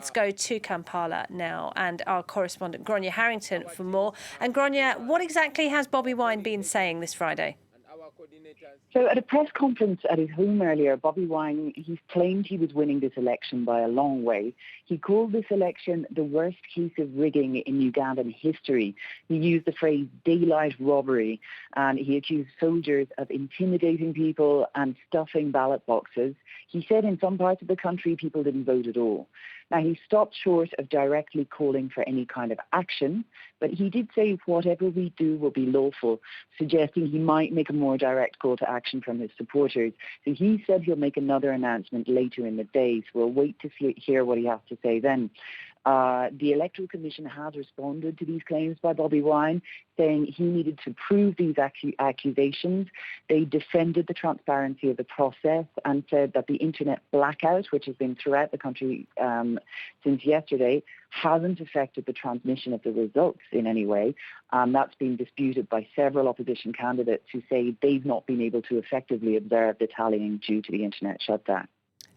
let's go to Kampala now and our correspondent Grania Harrington for more. And Grania, what exactly has Bobi Wine been saying this Friday? So at a press conference at his home earlier, Bobi Wine, he claimed he was winning this election by a long way. He called this election the worst case of rigging in Ugandan history. He used the phrase daylight robbery, and he accused soldiers of intimidating people and stuffing ballot boxes. He said in some parts of the country people didn't vote at all. Now, he stopped short of directly calling for any kind of action, but he did say whatever we do will be lawful, suggesting he might make a more direct call to action from his supporters. So he said he'll make another announcement later in the day, so we'll wait to hear what he has to say then. The Electoral Commission has responded to these claims by Bobi Wine, saying he needed to prove these accusations. They defended the transparency of the process and said that the internet blackout, which has been throughout the country since yesterday, hasn't affected the transmission of the results in any way. That's been disputed by several opposition candidates who say they've not been able to effectively observe the tallying due to the internet shutdown.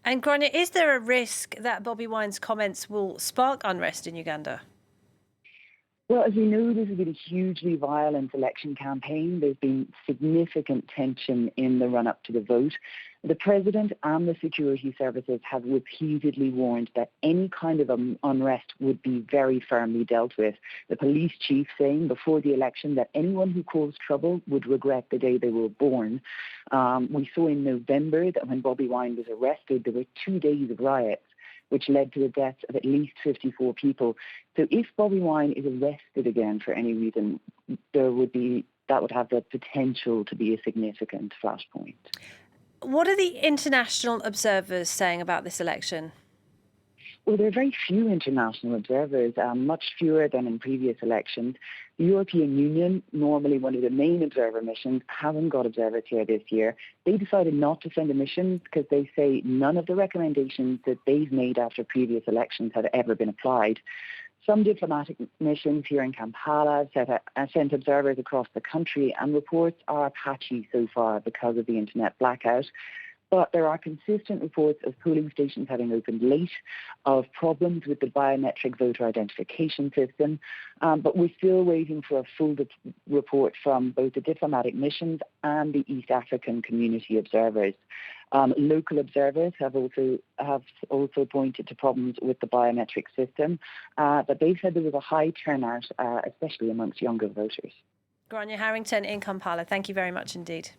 And Grania, is there a risk that Bobi Wine's comments will spark unrest in Uganda? Well, as we know, this has been a hugely violent election campaign. There's been significant tension in the run-up to the vote. The president and the security services have repeatedly warned that any kind of unrest would be very firmly dealt with. The police chief saying before the election that anyone who caused trouble would regret the day they were born. We saw in November that when Bobi Wine was arrested, there were 2 days of riots, which led to the deaths of at least 54 people. So if Bobi Wine is arrested again for any reason, that would have the potential to be a significant flashpoint. What are the international observers saying about this election? Well, there are very few international observers, much fewer than in previous elections. The European Union, normally one of the main observer missions, haven't got observers here this year. They decided not to send a mission because they say none of the recommendations that they've made after previous elections have ever been applied. Some diplomatic missions here in Kampala have sent observers across the country, and reports are patchy so far because of the internet blackout. But there are consistent reports of polling stations having opened late, of problems with the biometric voter identification system. But we're still waiting for a full report from both the diplomatic missions and the East African community observers. Local observers have also pointed to problems with the biometric system, but they said there was a high turnout, especially amongst younger voters. Grania Harrington in Kampala, thank you very much indeed.